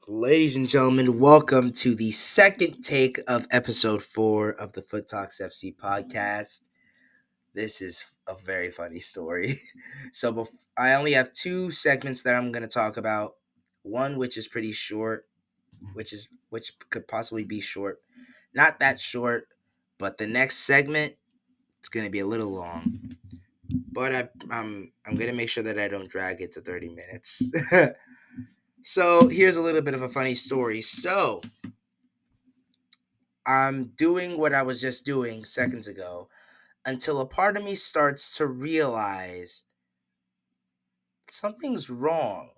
Ladies and gentlemen, welcome to the second take of episode 4 of the Foot Talks FC podcast. This is a very funny story. I only have two segments that I'm going to talk about. One which is pretty short, which could possibly be short. Not that short, but the next segment it's going to be a little long. But I'm going to make sure that I don't drag it to 30 minutes. So, here's a little bit of a funny story. I'm doing what I was just doing seconds ago until a part of me starts to realize something's wrong.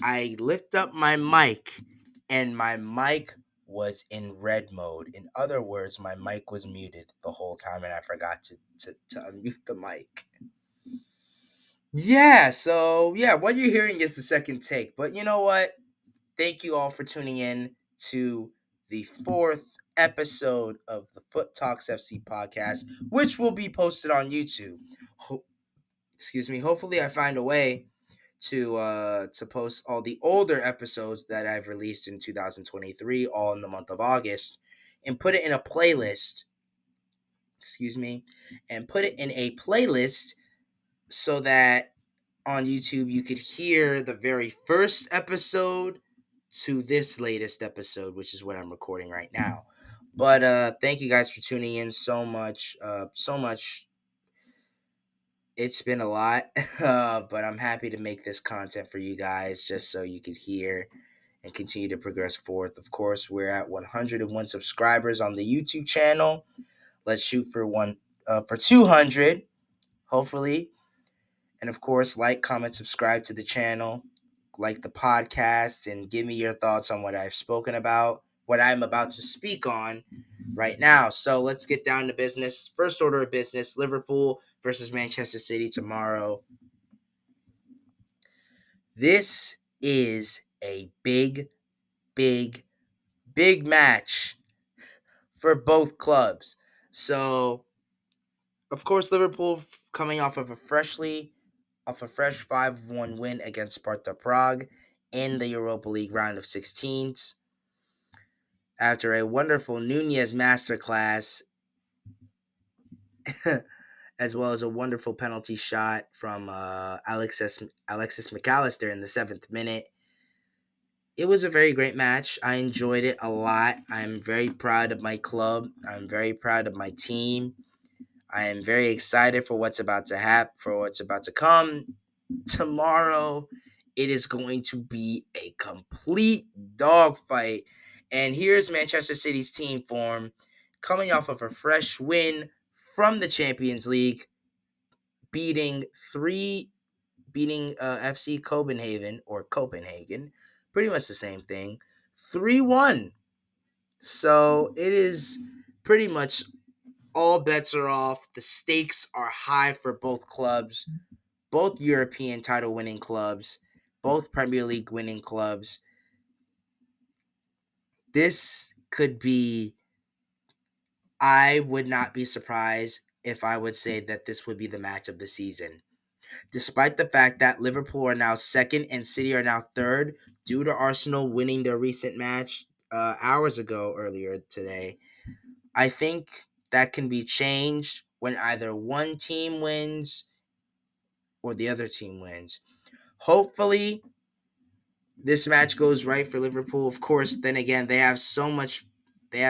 I lift up my mic and my mic was in red mode. In other words, my mic was muted the whole time and I forgot to unmute the mic. What you're hearing is the second take. But you know what? Thank you all for tuning in to the fourth episode of the Foot Talks FC podcast, which will be posted on YouTube. Hopefully, I find a way to post all the older episodes that I've released in 2023, all in the month of August, and put it in a playlist. And put it in a playlist so that on YouTube you could hear the very first episode to this latest episode, which is what I'm recording right now. But thank you guys for tuning in so much. It's been a lot, but I'm happy to make this content for you guys just so you could hear and continue to progress forth. Of course, we're at 101 subscribers on the YouTube channel. Let's shoot for 200, hopefully. And of course, like, comment, subscribe to the channel, like the podcast, and give me your thoughts on what I've spoken about, what I'm about to speak on right now. So let's get down to business. First order of business, Liverpool versus Manchester City tomorrow. This is a big, big, big match for both clubs. So, of course, Liverpool coming off of a fresh 5-1 win against Sparta Prague in the Europa League round of 16s. After a wonderful Nunez masterclass, as well as a wonderful penalty shot from Alexis McAllister in the 7th minute. It was a very great match. I enjoyed it a lot. I'm very proud of my club. I'm very proud of my team. I am very excited for what's about to happen, for what's about to come. Tomorrow, it is going to be a complete dogfight. And here's Manchester City's team form coming off of a fresh win from the Champions League, beating FC Copenhagen, pretty much the same thing, 3-1. So it is pretty much all bets are off. The stakes are high for both clubs, both European title winning clubs, both Premier League winning clubs. This could be, I would not be surprised if I would say that this would be the match of the season. Despite the fact that Liverpool are now second and City are now third due to Arsenal winning their recent match hours ago earlier today, I think that can be changed when either one team wins or the other team wins. Hopefully, this match goes right for Liverpool. Of course, then again, they have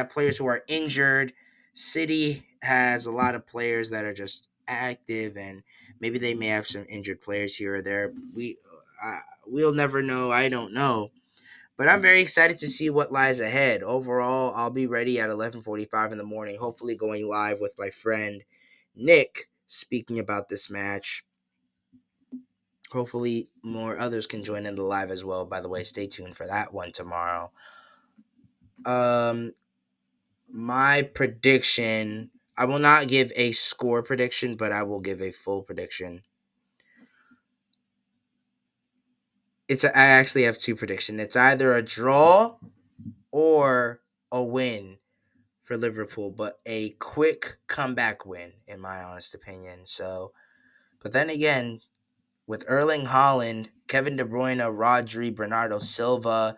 players who are injured. City has a lot of players that are just active, and maybe they may have some injured players here or there. We'll never know. I don't know. But I'm very excited to see what lies ahead. Overall, I'll be ready at 11:45 in the morning, hopefully going live with my friend Nick speaking about this match. Hopefully, more others can join in the live as well. By the way, stay tuned for that one tomorrow. My prediction, I will not give a score prediction, but I will give a full prediction. I actually have two predictions. It's either a draw or a win for Liverpool, but a quick comeback win, in my honest opinion. So, but then again, with Erling Haaland, Kevin De Bruyne, Rodri, Bernardo Silva,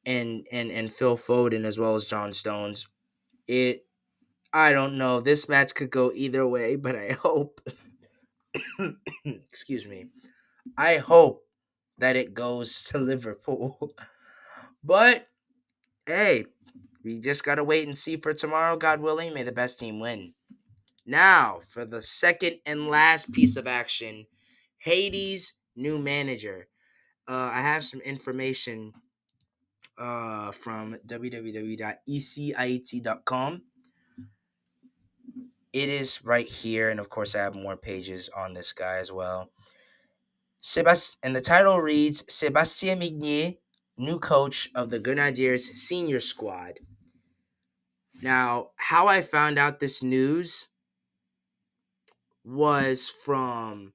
and Phil Foden as well as John Stones. It I don't know. This match could go either way, but I hope excuse me. I hope that it goes to Liverpool. But hey, we just gotta wait and see for tomorrow. God willing, may the best team win. Now, for the second and last piece of action, Haiti's new manager. I have some information from www.eciit.com. It is right here, and of course, I have more pages on this guy as well. And the title reads Sebastien Migne, new coach of the Grenadiers senior squad. Now, how I found out this news was from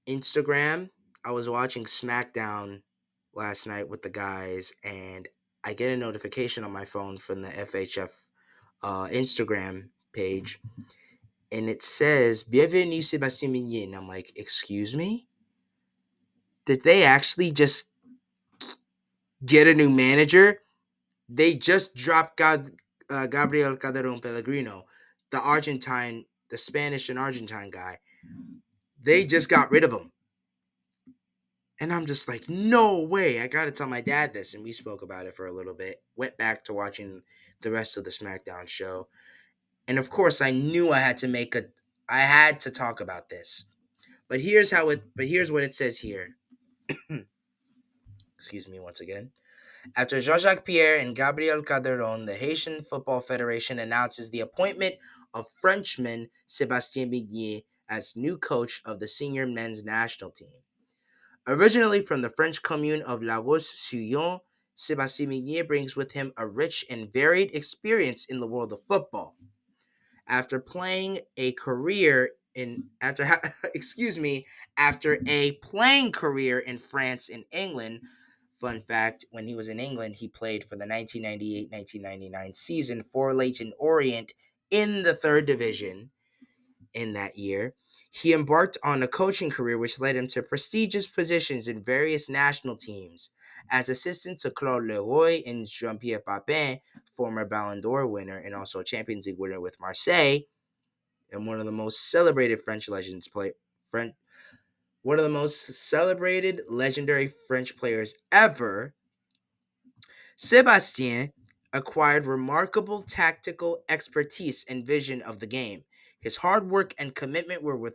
Instagram. I was watching SmackDown last night with the guys, and I get a notification on my phone from the FHF Instagram page, and it says Bienvenue Sebastien Migne. And I'm like, excuse me? Did they actually just get a new manager? They just dropped Gabriel Calderon Pellegrino, the Spanish and Argentine guy. They just got rid of him. And I'm just like, no way. I got to tell my dad this. And we spoke about it for a little bit. Went back to watching the rest of the SmackDown show. And of course, I had to talk about this. But here's what it says here. Excuse me once again. After Jean-Jacques Pierre and Gabriel Calderon, the Haitian Football Federation announces the appointment of Frenchman Sebastien Migne as new coach of the senior men's national team. Originally from the French commune of La Roche-sur-Yon, Sebastien Migne brings with him a rich and varied experience in the world of football. After playing a career in after excuse me, after a playing career in France and England. Fun fact, when he was in England, he played for the 1998-1999 season for Leyton Orient in the 3rd division in that year. He embarked on a coaching career which led him to prestigious positions in various national teams. As assistant to Claude Leroy and Jean-Pierre Papin, former Ballon d'Or winner and also Champions League winner with Marseille, and one of the most celebrated one of the most celebrated legendary French players ever, Sebastien acquired remarkable tactical expertise and vision of the game. His hard work and commitment were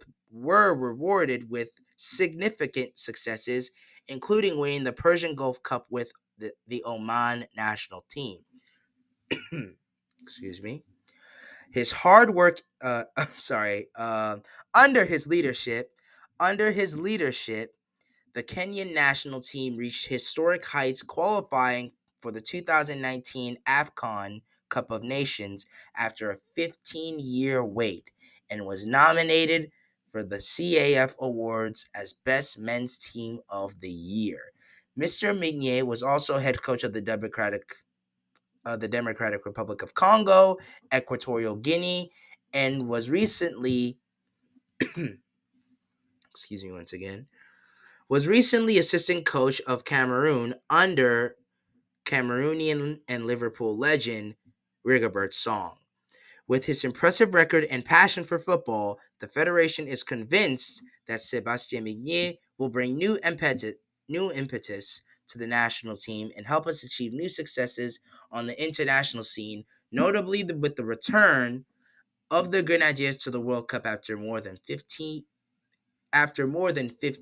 rewarded with significant successes, including winning the Persian Gulf Cup with the Oman national team. Excuse me. His hard work, I'm sorry, under his leadership, under his leadership, the Kenyan national team reached historic heights, qualifying for the 2019 AFCON Cup of Nations after a 15-year wait, and was nominated for the CAF Awards as Best Men's Team of the Year. Mr. Migne was also head coach of the Democratic Republic of Congo, Equatorial Guinea, and was recently, excuse me once again, was recently assistant coach of Cameroon under Cameroonian and Liverpool legend Rigobert Song. With his impressive record and passion for football, the Federation is convinced that Sebastien Migne will bring new impetus to the national team and help us achieve new successes on the international scene, notably with the return of the Grenadiers to the World Cup after more than 50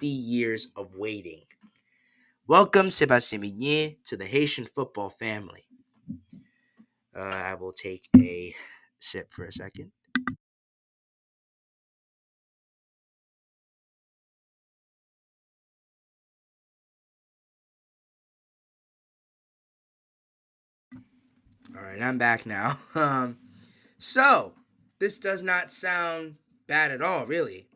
years of waiting. Welcome, Sebastien Migne, to the Haitian football family. I will take a sip for a second. All right, I'm back now. So this does not sound bad at all, really.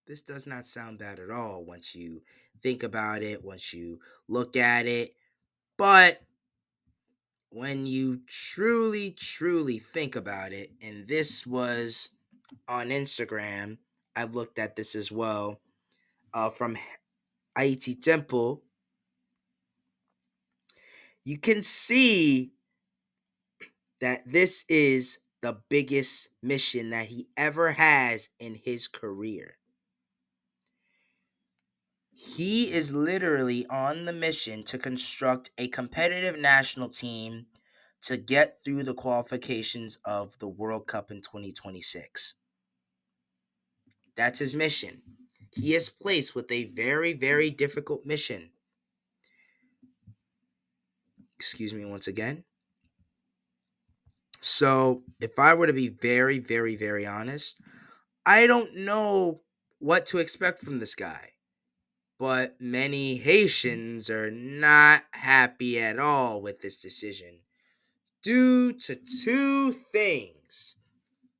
This does not sound bad at all once you think about it, once you look at it. But when you truly, truly think about it, and this was on Instagram, I've looked at this as well, from Haiti Temple. You can see that this is the biggest mission that he ever has in his career. He is literally on the mission to construct a competitive national team to get through the qualifications of the World Cup in 2026. That's his mission. He is placed with a very, very difficult mission. Excuse me once again. So, if I were to be very, very, very honest, I don't know what to expect from this guy. But many Haitians are not happy at all with this decision due to two things.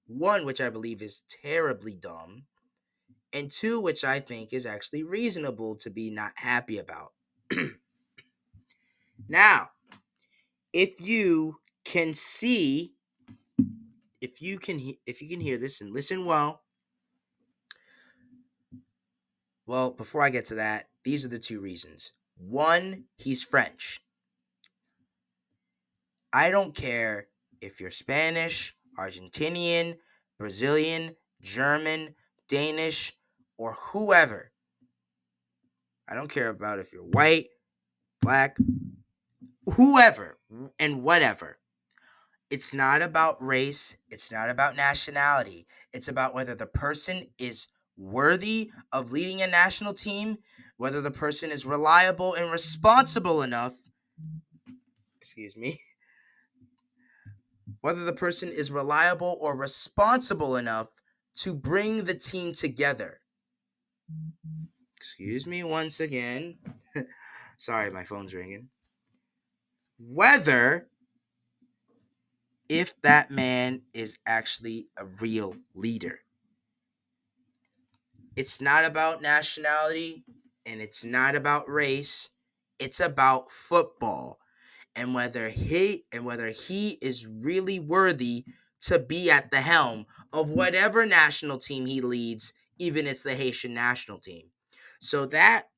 One, which I believe is terribly dumb, and two, which I think is actually reasonable to be not happy about. Now, if you can see, if you can hear this and listen well, before I get to that, these are the two reasons. One, he's French. I don't care if you're Spanish, Argentinian, Brazilian, German, Danish, or whoever. I don't care about if you're white, black, whoever, and whatever. It's not about race. It's not about nationality. It's about whether the person is worthy of leading a national team, whether the person is reliable and responsible enough, excuse me, whether the person is reliable or responsible enough to bring the team together. Excuse me once again. Sorry, my phone's ringing. Whether if that man is actually a real leader. It's not about nationality and it's not about race. It's about football and whether he is really worthy to be at the helm of whatever national team he leads, even it's the Haitian national team. So that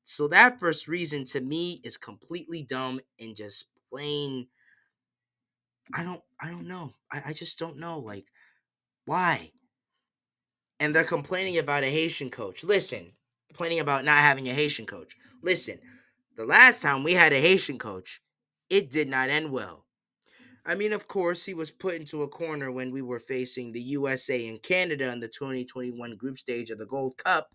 first reason to me is completely dumb and just plain. I don't know. I just don't know. Like, why? And they're complaining about a Haitian coach. Listen, complaining about not having a Haitian coach. Listen, the last time we had a Haitian coach, it did not end well. I mean, of course, he was put into a corner when we were facing the USA and Canada in the 2021 group stage of the Gold Cup.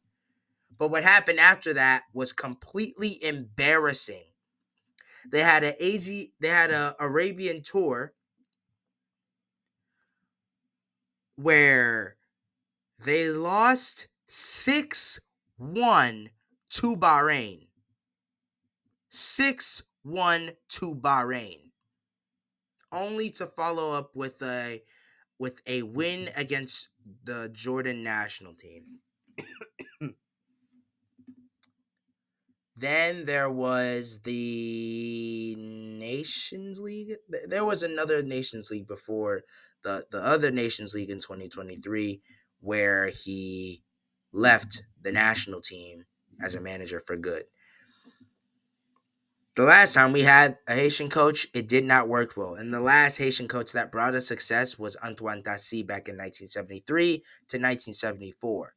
But what happened after that was completely embarrassing. They had a Arabian tour where they lost 6-1 to Bahrain. 6-1 to Bahrain. Only to follow up with a win against the Jordan national team. Then there was the Nations League. There was another Nations League before the other Nations League in 2023 where he left the national team as a manager for good. The last time we had a Haitian coach, it did not work well. And the last Haitian coach that brought us success was Antoine Tassi back in 1973 to 1974.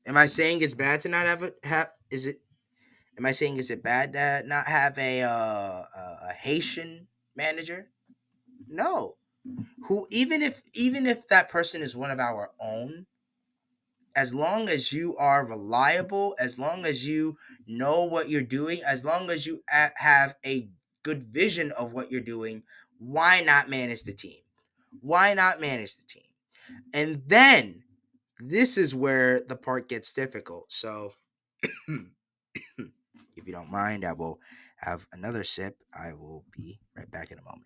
Am I saying it's bad to not have is it am I saying is it bad to not have a Haitian manager? No. Who even if that person is one of our own, as long as you are reliable, as long as you know what you're doing, as long as you have a good vision of what you're doing, why not manage the team? Why not manage the team? And then this is where the part gets difficult. So, if you don't mind, I will have another sip. I will be right back in a moment.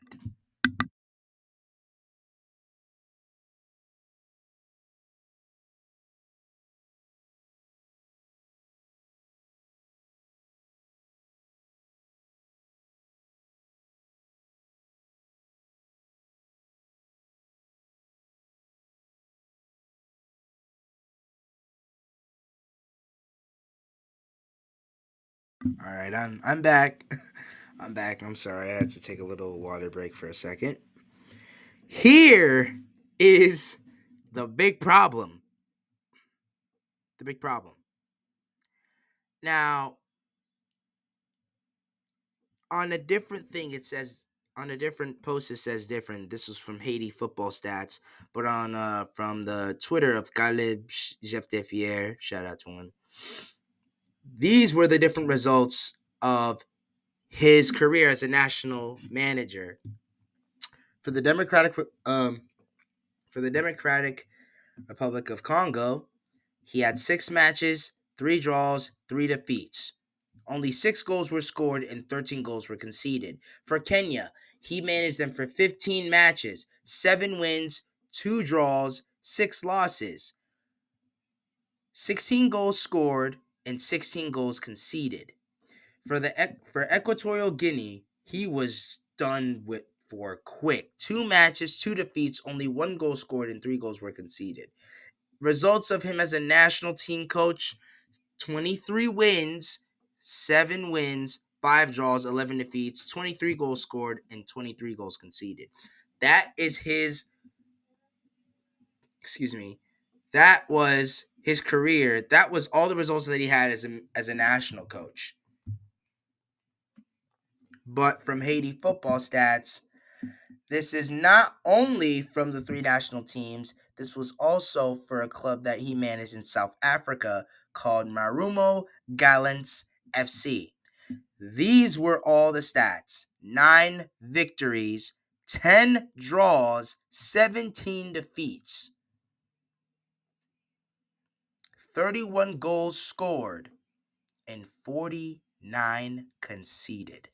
All right, I'm back. I'm back. I'm sorry. I had to take a little water break for a second. Here is the big problem. The big problem. Now, on a different thing, it says on a different post it says different. This was from Haiti football stats, but on from the Twitter of Caleb Jeff Pierre, shout out to him. These were the different results of his career as a national manager for the Democratic Republic of Congo. He had 6 matches, 3 draws, 3 defeats. Only 6 goals were scored and 13 goals were conceded. For Kenya, he managed them for 15 matches, 7 wins, 2 draws, 6 losses, 16 goals scored, and 16 goals conceded. For Equatorial Guinea, he was done with for quick. 2 matches, 2 defeats, only 1 goal scored, and 3 goals were conceded. Results of him as a national team coach: 23 wins, 7 wins, 5 draws, 11 defeats, 23 goals scored, and 23 goals conceded. That is his, excuse me, that was his career. That was all the results that he had as a national coach. But from Haiti football stats, this is not only from the 3 national teams, this was also for a club that he managed in South Africa called Marumo Gallants FC. These were all the stats: 9 victories, 10 draws, 17 defeats, 31 goals scored, and 49 conceded.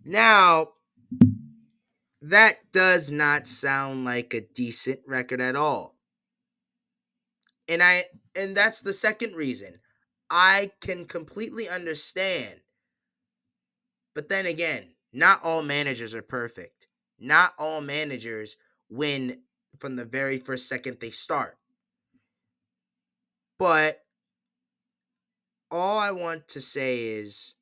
Now, that does not sound like a decent record at all. And that's the second reason. I can completely understand. But then again, not all managers are perfect. Not all managers win from the very first second they start. But all I want to say is,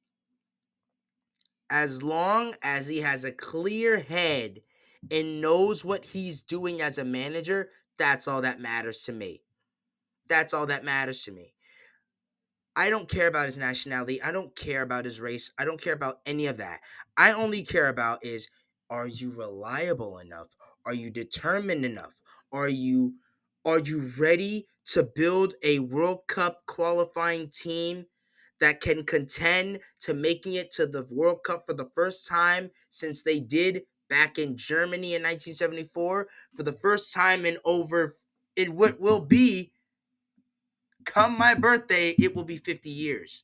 as long as he has a clear head and knows what he's doing as a manager, that's all that matters to me. That's all that matters to me. I don't care about his nationality. I don't care about his race. I don't care about any of that. I only care about is, are you reliable enough? Are you determined enough? Are you ready to build a World Cup qualifying team that can contend to making it to the World Cup for the first time since they did back in Germany in 1974, for the first time in what will be, come my birthday, it will be 50 years.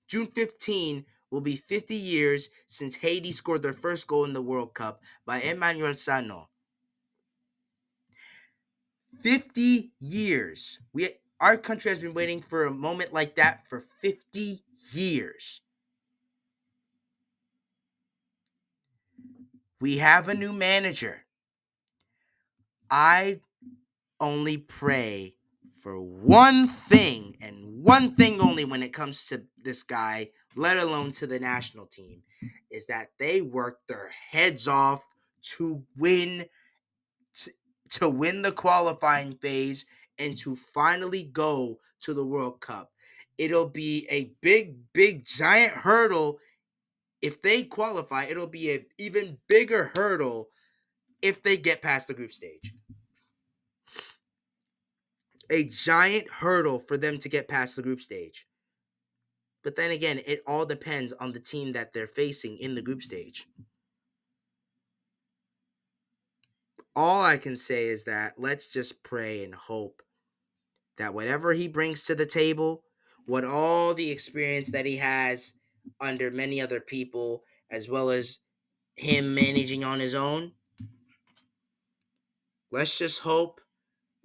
June 15 will be 50 years since Haiti scored their first goal in the World Cup by Emmanuel Sano. 50 years. Our country has been waiting for a moment like that for 50 years. We have a new manager. I only pray for one thing, and one thing only, when it comes to this guy, let alone to the national team, is that they work their heads off to win the qualifying phase and to finally go to the World Cup. It'll be a big giant hurdle if they qualify. It'll be an even bigger hurdle if they get past the group stage. A giant hurdle for them to get past the group stage. But then again, it all depends on the team that they're facing in the group stage. All I can say is that let's just pray and hope that whatever he brings to the table, what all the experience that he has under many other people, as well as him managing on his own, let's just hope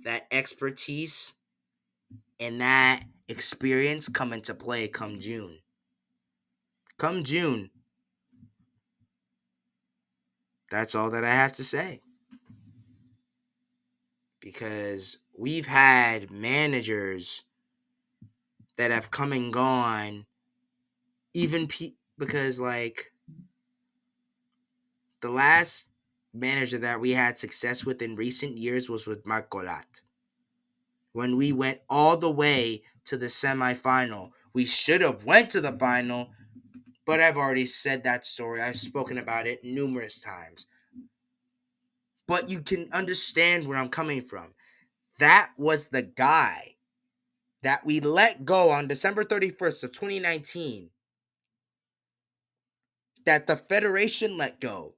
that expertise and that experience come into play come June. Come June. That's all that I have to say. Because we've had managers that have come and gone, even because like the last manager that we had success with in recent years was with Marc Golat. When we went all the way to the semifinal, we should have went to the final, but I've already said that story. I've spoken about it numerous times. But you can understand where I'm coming from. That was the guy that we let go on December 31st of 2019, that the Federation let go.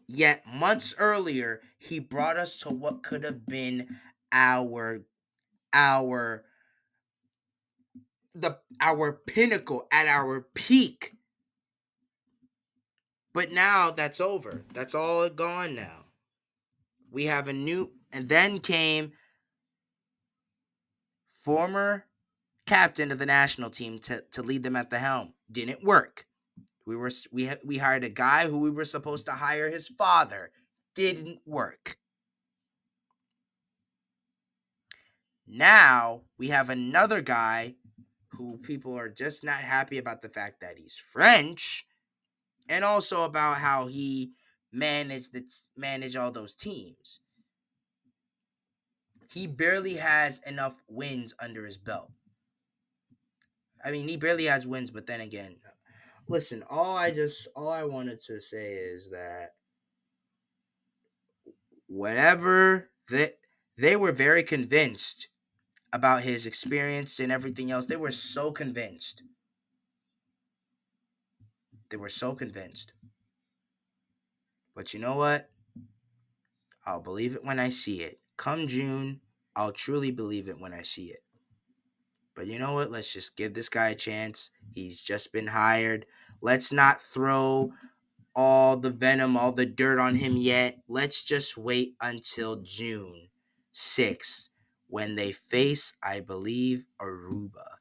Yet months earlier, he brought us to what could have been our our our pinnacle at our peak. But now that's over. That's all gone now. We have a new, and then came former captain of the national team to lead them at the helm. Didn't work. We hired a guy who we were supposed to hire his father. Didn't work. Now we have another guy who people are just not happy about the fact that he's French, and also about how he managed all those teams. He barely has enough wins under his belt. I mean, he barely has wins, but then again, listen, all I wanted to say is that whatever that they were very convinced about his experience and everything else. They were so convinced. They were so convinced. But you know what? I'll believe it when I see it. Come June, I'll truly believe it when I see it. But you know what? Let's just give this guy a chance. He's just been hired. Let's not throw all the venom, all the dirt on him yet. Let's just wait until June 6th when they face, I believe, Aruba.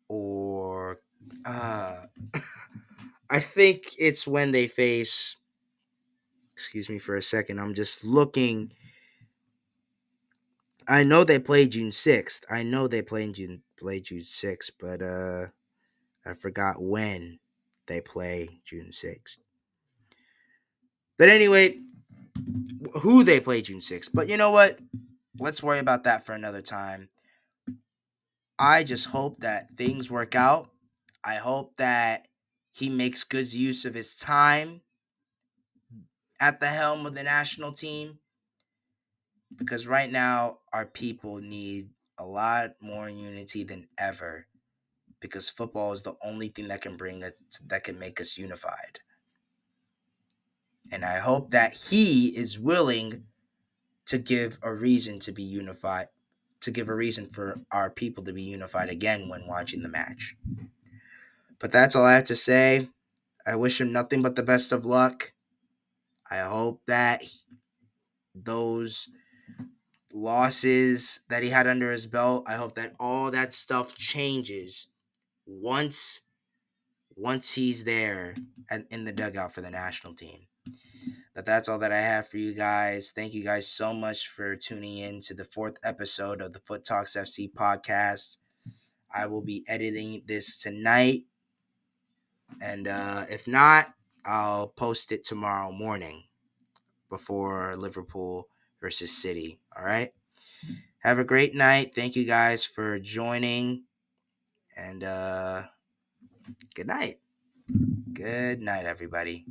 Or I think it's when they face. Excuse me for a second. I'm just looking. I know they play June 6th. I know they play June 6th, but I forgot when they play June 6th. But anyway, who they play June 6th. But you know what? Let's worry about that for another time. I just hope that things work out. I hope that he makes good use of his time at the helm of the national team, because right now our people need a lot more unity than ever, because football is the only thing that can bring us, that can make us unified. And I hope that he is willing to give a reason to be unified, to give a reason for our people to be unified again when watching the match. But that's all I have to say. I wish him nothing but the best of luck. I hope that those losses that he had under his belt, I hope that all that stuff changes once he's there in the dugout for the national team. But that's all that I have for you guys. Thank you guys so much for tuning in to the 4th episode of the Foot Talks FC podcast. I will be editing this tonight, and if not, I'll post it tomorrow morning before Liverpool versus City. All right. Have a great night. Thank you guys for joining, and good night. Good night, everybody.